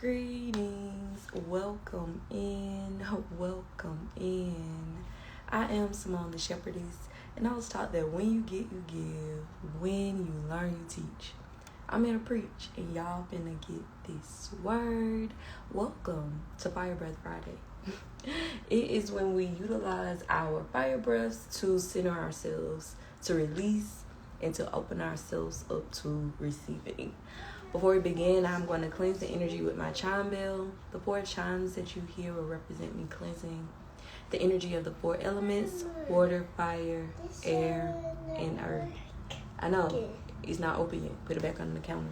Greetings, welcome in. I am Simone the Shepherdess, and I was taught that when you get, you give. When you learn, you teach. I'm here to preach, and y'all finna get this word. Welcome to Fire Breath Friday. It is when we utilize our fire breaths to center ourselves, to release, and to open ourselves up to receiving. Before we begin, I'm going to cleanse the energy with my chime bell. The 4 chimes that you hear will represent me cleansing the energy of the 4 elements: water, fire, air, and earth. I know, it's not open yet. Put it back on the counter.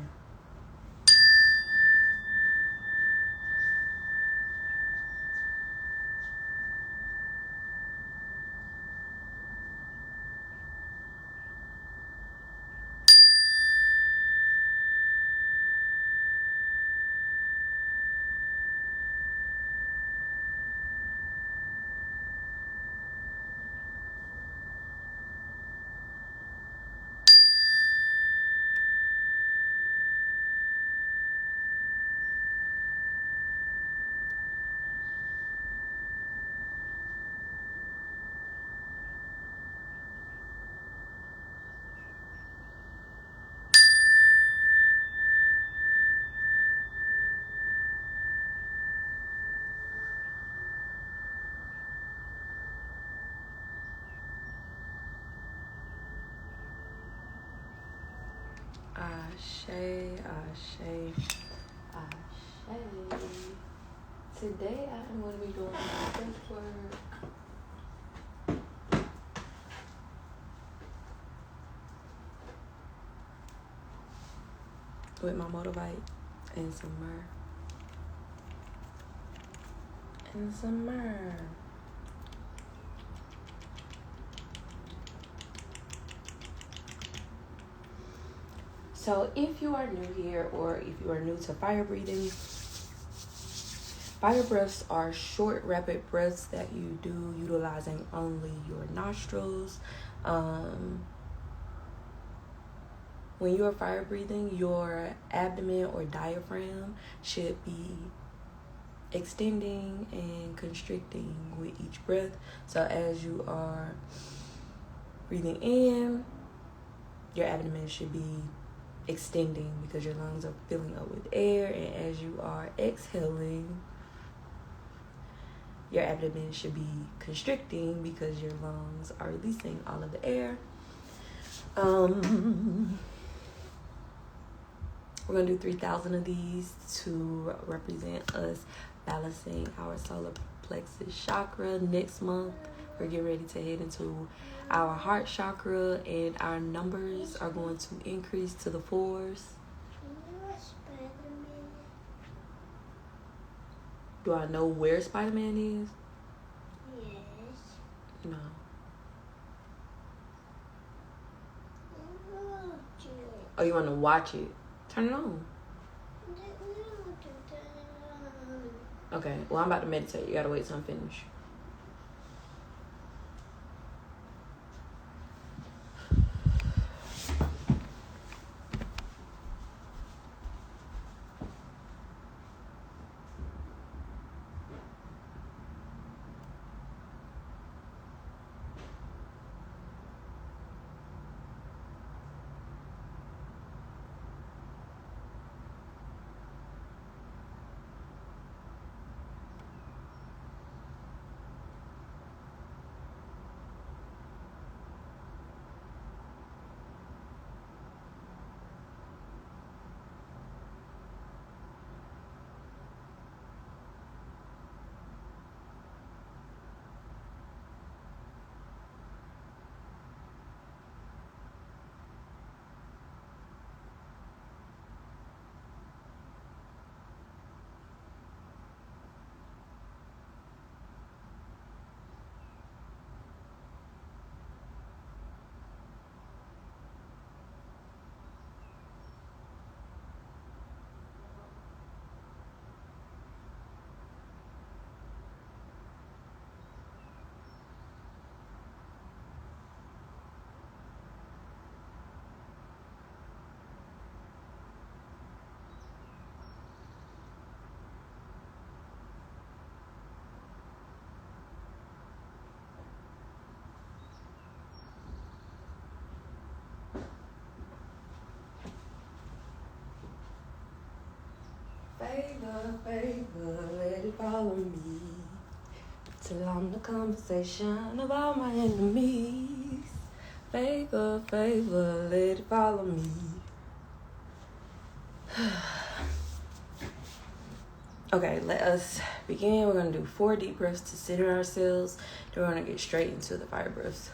Ashe, ashe, ashe. Today I am going to be doing my breath work. With my motivate and some myrrh. So if you are new here, or if you are new to fire breathing, fire breaths are short, rapid breaths that you do utilizing only your nostrils. When you are fire breathing, your abdomen or diaphragm should be extending and constricting with each breath. So as you are breathing in, your abdomen should be extending because your lungs are filling up with air, and as you are exhaling, your abdomen should be constricting because your lungs are releasing all of the air. We're going to do 3,000 of these to represent us balancing our solar plexus chakra. Next month, we're getting ready to head into our heart chakra, and our numbers are going to increase to the 4s. Do I know where Spider-Man is? Yes. No. Oh, you want to watch it? Turn it on. Okay, well, I'm about to meditate. You gotta wait till I'm finished. Favor, favor, let it follow me till I'm the conversation of all my enemies. Favor, favor, let it follow me. Okay, let us begin. We're going to do 4 deep breaths to center ourselves. Then we're going to get straight into the fire breaths.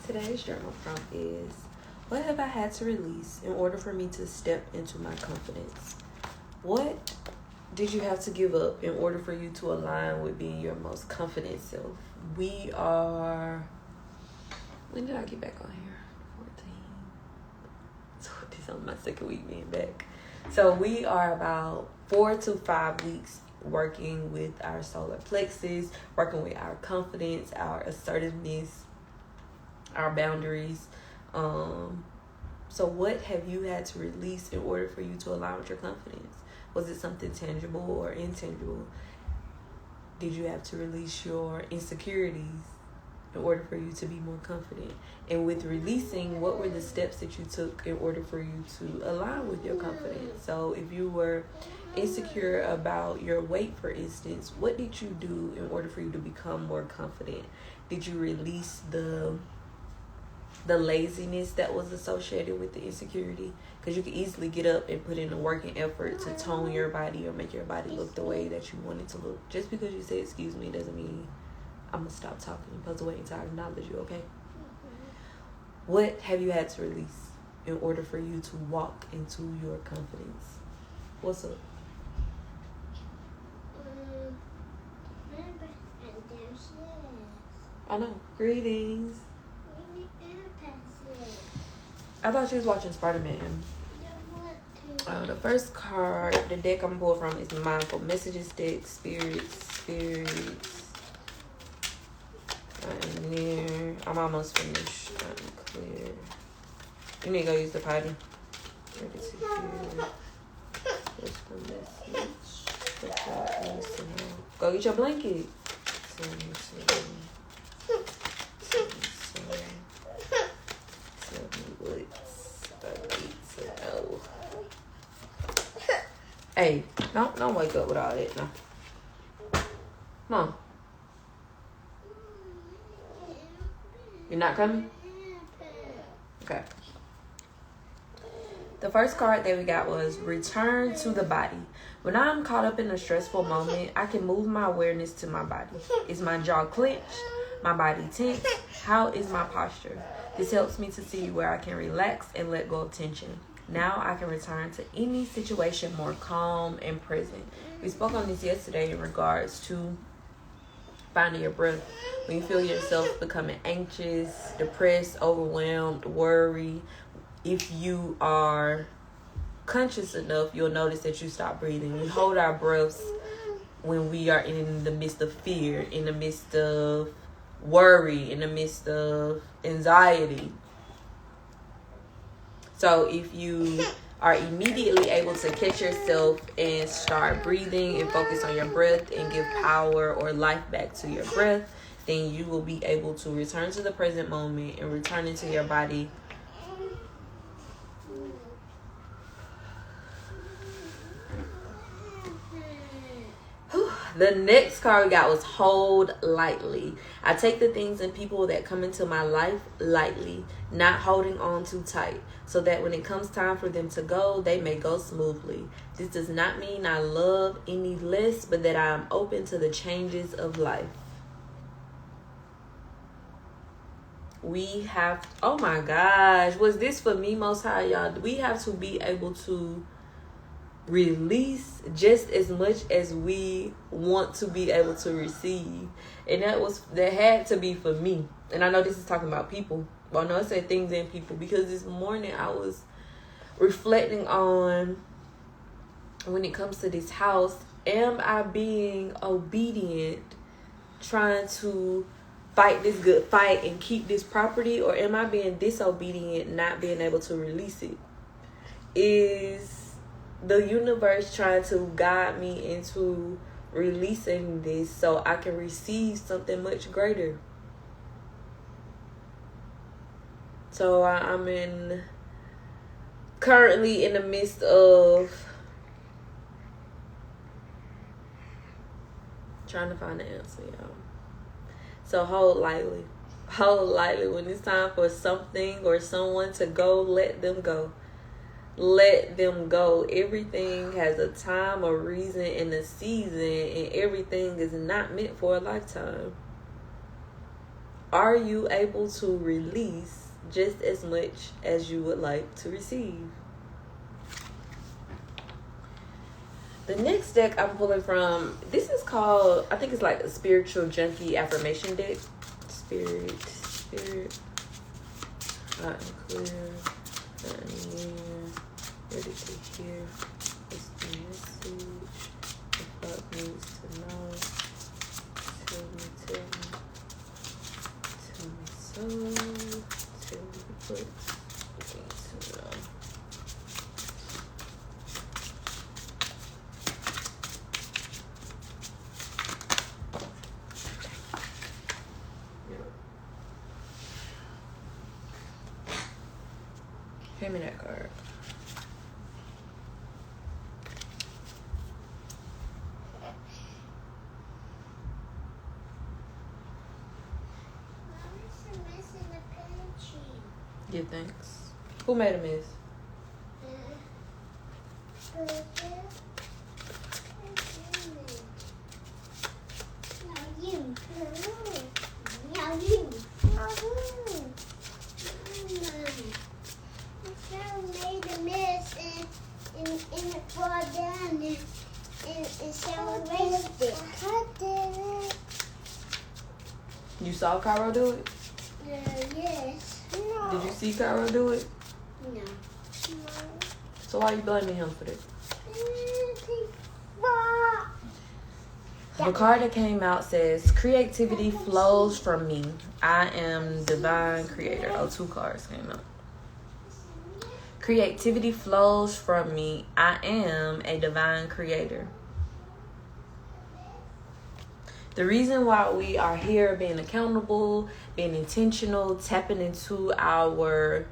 Today's journal prompt is, what have I had to release in order for me to step into my confidence? What did you have to give up in order for you to align with being your most confident self? We are... When did I get back on here? 14. So this is on my second week being back. So we are about 4 to 5 weeks working with our solar plexus, working with our confidence, our assertiveness, our boundaries. So what have you had to release in order for you to align with your confidence? Was it something tangible or intangible? Did you have to release your insecurities in order for you to be more confident? And with releasing, what were the steps that you took in order for you to align with your confidence? So if you were insecure about your weight, for instance, what did you do in order for you to become more confident? Did you release the laziness that was associated with the insecurity? Because you can easily get up and put in a working effort to tone your body or make your body look the way that you want it to look. Just because you say excuse me doesn't mean I'm going to stop talking. You're supposed to wait until I acknowledge you, okay? What have you had to release in order for you to walk into your confidence? What's up? I know. Greetings. I thought she was watching Spider-Man. The first card, the deck I'm pulling from is Mindful Messages deck, Spirits. I'm near. I'm almost finished. I'm clear. You need to go use the potty. Ready to hear. What's the message? What God needs to know. Go get your blanket. Tell me what I need to know. Hey, don't wake up with all that now. Come on. You're not coming? Okay. The first card that we got was Return to the Body. When I'm caught up in a stressful moment, I can move my awareness to my body. Is my jaw clenched? My body tense? How is my posture? This helps me to see where I can relax and let go of tension. Now I can return to any situation more calm and present. We spoke on this yesterday in regards to finding your breath. When you feel yourself becoming anxious, depressed, overwhelmed, worried, if you are conscious enough, you'll notice that you stop breathing. We hold our breaths when we are in the midst of fear, in the midst of worry, in the midst of anxiety. So if you are immediately able to catch yourself and start breathing and focus on your breath and give power or life back to your breath, then you will be able to return to the present moment and return into your body. The next card we got was Hold Lightly. I take the things and people that come into my life lightly, not holding on too tight, so that when it comes time for them to go, they may go smoothly. This does not mean I love any less, but that I am open to the changes of life. We have, oh my gosh, was this for me, Most High, y'all? We have to be able to release just as much as we want to be able to receive. And that had to be for me. And I know this is talking about people. Well, no, I said things and people, because this morning I was reflecting on, when it comes to this house, am I being obedient, trying to fight this good fight and keep this property, or am I being disobedient, not being able to release it? Is the universe trying to guide me into releasing this so I can receive something much greater? So I'm currently in the midst of trying to find the answer, y'all. So hold lightly. Hold lightly. When it's time for something or someone to go, let them go. Let them go. Everything has a time, a reason, and a season, and everything is not meant for a lifetime. Are you able to release just as much as you would like to receive? The next deck I'm pulling from, this is called, I think it's like a spiritual junkie affirmation deck. Spirit, hot and clear, hot and near, ready to hear. What's the message? The fuck needs to know. Tell me so. Tell me what you need to know. Hand me that card. Give thanks. Who made a mess? Made a mess and it fall down and someone raised it. I did it. You saw Cairo do it? Yes. No. Did you see Cairo do it? No. So why are you blaming him for that? The card that came out says, creativity flows from me. I am divine creator. Oh, 2 cards came out. Creativity flows from me. I am a divine creator. The reason why we are here being accountable, being intentional, tapping into our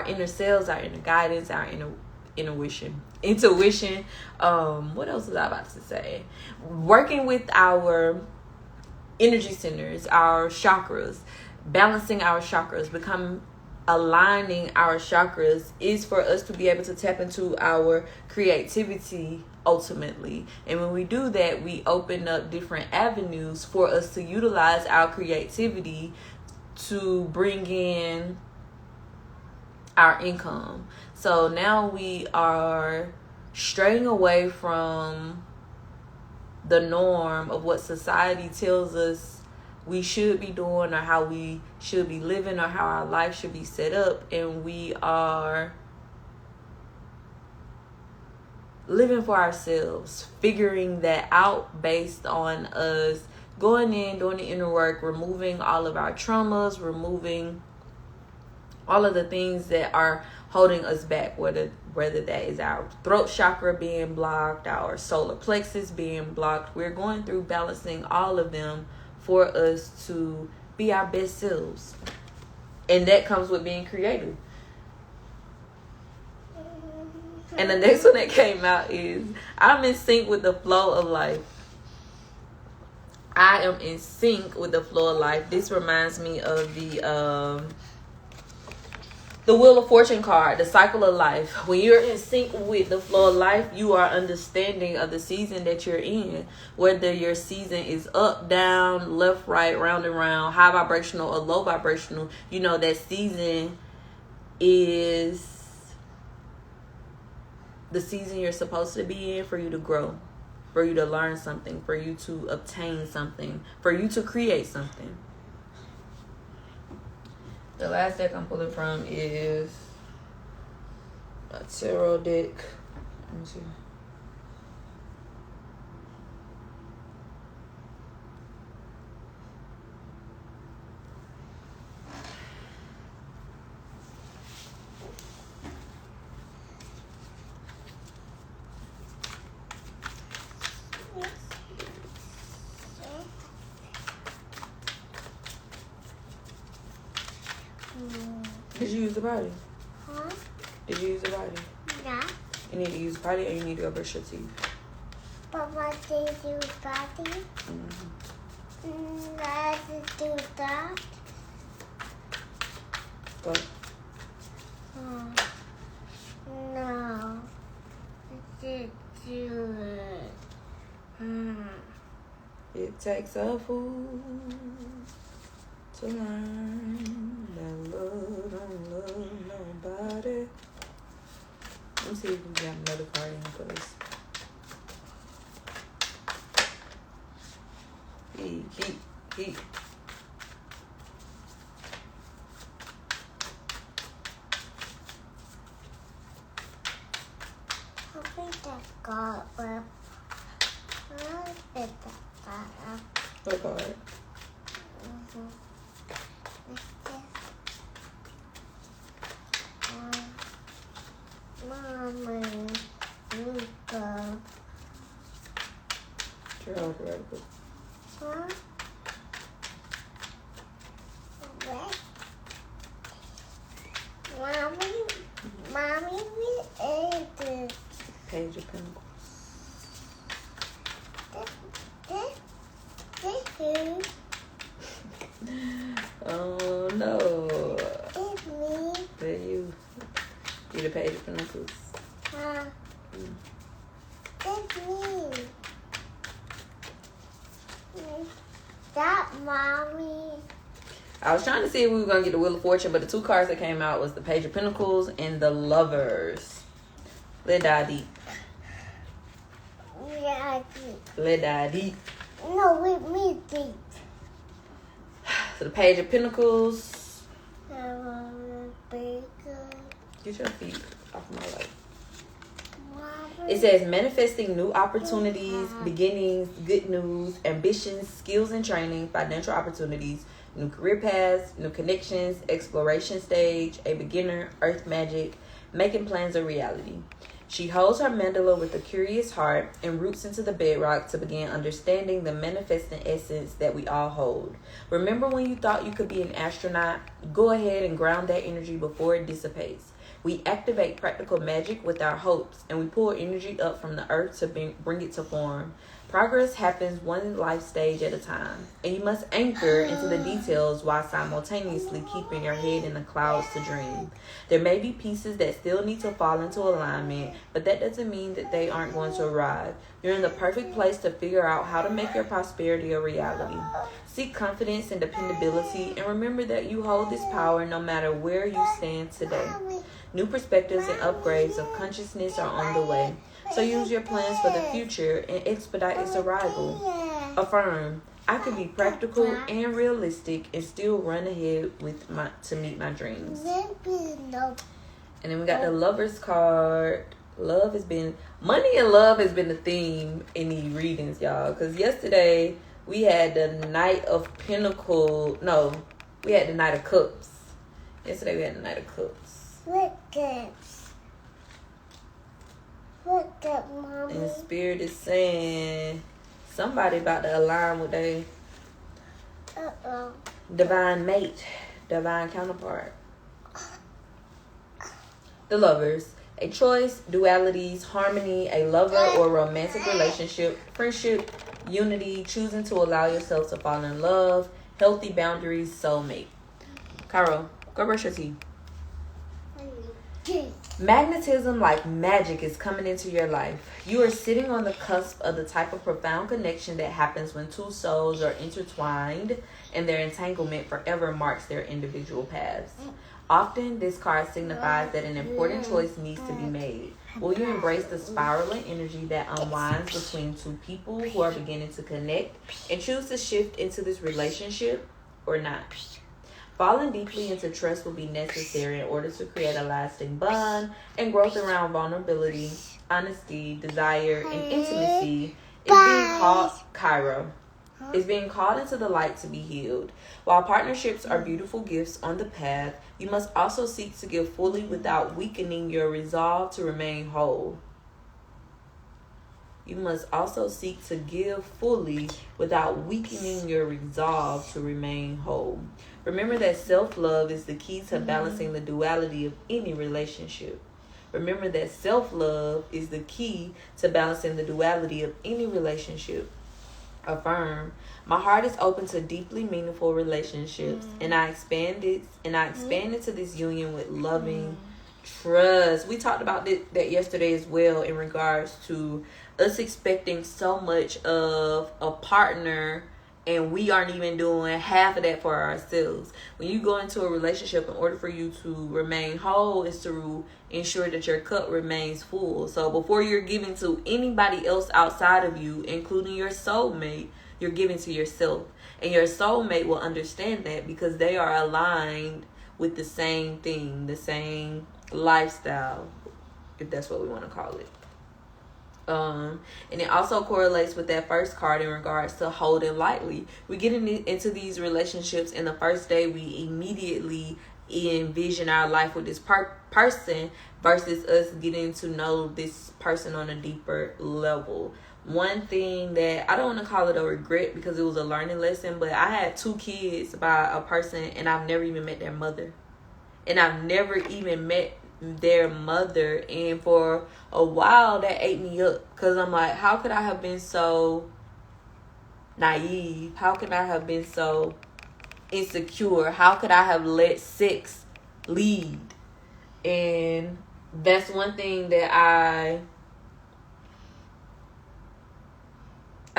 inner selves, our inner guidance, our intuition. What else was I about to say? Working with our energy centers, our chakras, balancing our chakras, aligning our chakras is for us to be able to tap into our creativity ultimately. And when we do that, we open up different avenues for us to utilize our creativity to bring in our income. So now we are straying away from the norm of what society tells us we should be doing, or how we should be living, or how our life should be set up, and we are living for ourselves, figuring that out based on us going in, doing the inner work, removing all of our traumas, removing all of the things that are holding us back, whether that is our throat chakra being blocked, our solar plexus being blocked. We're going through balancing all of them for us to be our best selves. And that comes with being creative. And the next one that came out is, I'm in sync with the flow of life. I am in sync with the flow of life. This reminds me of the Wheel of Fortune card, the cycle of life. When you're in sync with the flow of life, you are understanding of the season that you're in. Whether your season is up, down, left, right, round and round, high vibrational or low vibrational, you know that season is the season you're supposed to be in for you to grow, for you to learn something, for you to obtain something, for you to create something. The last deck I'm pulling from is a tarot deck. Let me see. Did you use the body? Huh? Did you use the body? Yeah. You need to use the body, or you need to go brush your teeth. But what did you body? Let's do that. Go. No. Let's do it. It's takes a fool to learn that love don't love nobody. Let me see if we got another card in for this. He. I think that card will. I think that card. What card? Mommy, Nico. Sure, right, but Huh? What? Mommy, we ate it. Page of Pentacles. This Oh no. is me. There you. You the Page of Pentacles. Huh? It's me. That mommy. I was trying to see if we were gonna get the Wheel of Fortune, but the two cards that came out was the Page of Pentacles and the Lovers. Let die deep. Yeah, Let die deep. no, with me deep. So the Page of Pentacles. Bigger. Get your feet off my life. Mommy. It says manifesting new opportunities, beginnings, good news, ambitions, skills and training, financial opportunities, new career paths, new connections, exploration stage, a beginner, earth magic, making plans a reality. She holds her mandala with a curious heart and roots into the bedrock to begin understanding the manifesting essence that we all hold. Remember when you thought you could be an astronaut? Go ahead and ground that energy before it dissipates. We activate practical magic with our hopes, and we pull energy up from the earth to bring it to form. Progress happens one life stage at a time, and you must anchor into the details while simultaneously keeping your head in the clouds to dream. There may be pieces that still need to fall into alignment, but that doesn't mean that they aren't going to arrive. You're in the perfect place to figure out how to make your prosperity a reality. Seek confidence and dependability, and remember that you hold this power no matter where you stand today. New perspectives and upgrades of consciousness are on the way. So use your plans for the future and expedite its arrival. Affirm, I can be practical and realistic and still run ahead to meet my dreams. And then we got the Lovers card. Money and love has been the theme in these readings, y'all. Because yesterday we had the Knight of Pentacles. No, we had the Knight of Cups. Yesterday we had the Knight of Cups. Look at mommy. And Spirit is saying somebody about to align with their divine mate, divine counterpart. The Lovers. A choice, dualities, harmony, a lover or romantic relationship, friendship, unity, choosing to allow yourself to fall in love, healthy boundaries, soulmate. Cairo, go brush your teeth. Magnetism like magic is coming into your life. You are sitting on the cusp of the type of profound connection that happens when two souls are intertwined and their entanglement forever marks their individual paths. Often, this card signifies that an important choice needs to be made. Will you embrace the spiraling energy that unwinds between two people who are beginning to connect and choose to shift into this relationship or not? Falling deeply into trust will be necessary in order to create a lasting bond, and growth around vulnerability, honesty, desire, and intimacy is being called into the light to be healed. While partnerships are beautiful gifts on the path, you must also seek to give fully without weakening your resolve to remain whole. You must also seek to give fully without weakening your resolve to remain whole. Remember that self-love is the key to balancing the duality of any relationship. Remember that self-love is the key to balancing the duality of any relationship. Affirm, my heart is open to deeply meaningful relationships, and I expand into this union with loving Trust. We talked about that yesterday as well, in regards to us expecting so much of a partner, and we aren't even doing half of that for ourselves. When you go into a relationship, in order for you to remain whole is to ensure that your cup remains full. So before you're giving to anybody else outside of you, including your soulmate, you're giving to yourself. And your soulmate will understand that, because they are aligned with the same thing, the same lifestyle, if that's what we want to call it. And it also correlates with that first card in regards to holding lightly. We get into these relationships, and the first day we immediately envision our life with this person, versus us getting to know this person on a deeper level. One thing that I don't want to call it a regret, because it was a learning lesson, but I had 2 kids by a person, and I've never even met their mother. And I've never even met their mother, and for a while that ate me up, because I'm like, how could I have been so naive? How could I have been so insecure? How could I have let sex lead? And that's one thing that I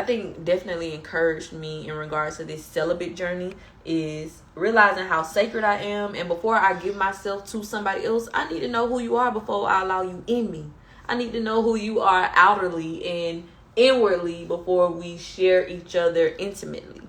think definitely encouraged me in regards to this celibate journey, is realizing how sacred I am. And before I give myself to somebody else, I need to know who you are before I allow you in me. I need to know who you are outwardly and inwardly before we share each other intimately.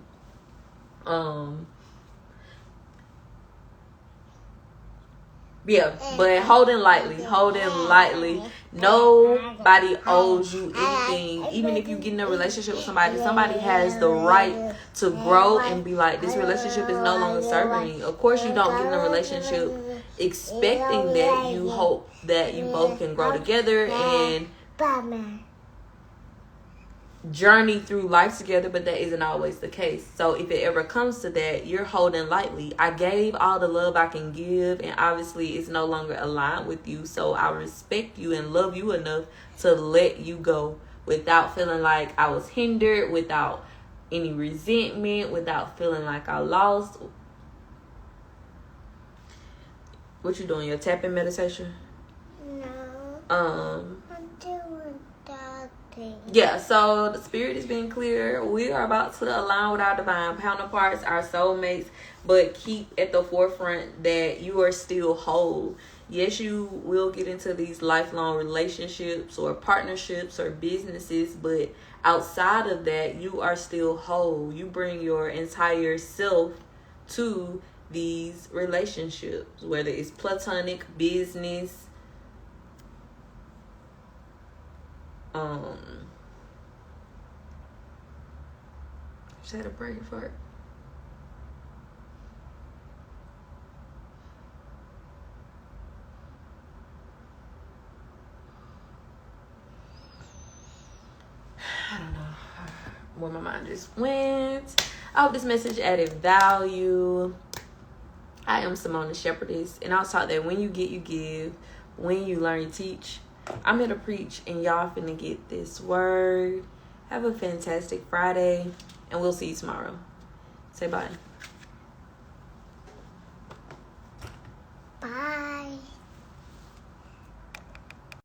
Yeah, but holding lightly. Nobody owes you anything. Even if you get in a relationship with somebody has the right to grow and be like, this relationship is no longer serving me. Of course, you don't get in a relationship expecting that. You hope that you both can grow together and journey through life together, but that isn't always the case. So if it ever comes to that, you're holding lightly. I gave all the love I can give, and obviously it's no longer aligned with you, so I respect you and love you enough to let you go without feeling like I was hindered, without any resentment, without feeling like I lost. What you doing, your tapping meditation? No. I'm doing that. Yeah, so the spirit is being clear. We are about to align with our divine counterparts, our soulmates, but keep at the forefront that you are still whole. Yes, you will get into these lifelong relationships or partnerships or businesses, but outside of that, you are still whole. You bring your entire self to these relationships, whether it's platonic, business, just had a brain fart. I don't know where my mind just went. I hope this message added value. I am Simone the Shepherdess, and I was taught that when you get, you give. When you learn, you teach. I'm here to preach, and y'all finna get this word. Have a fantastic Friday, and we'll see you tomorrow. Say bye.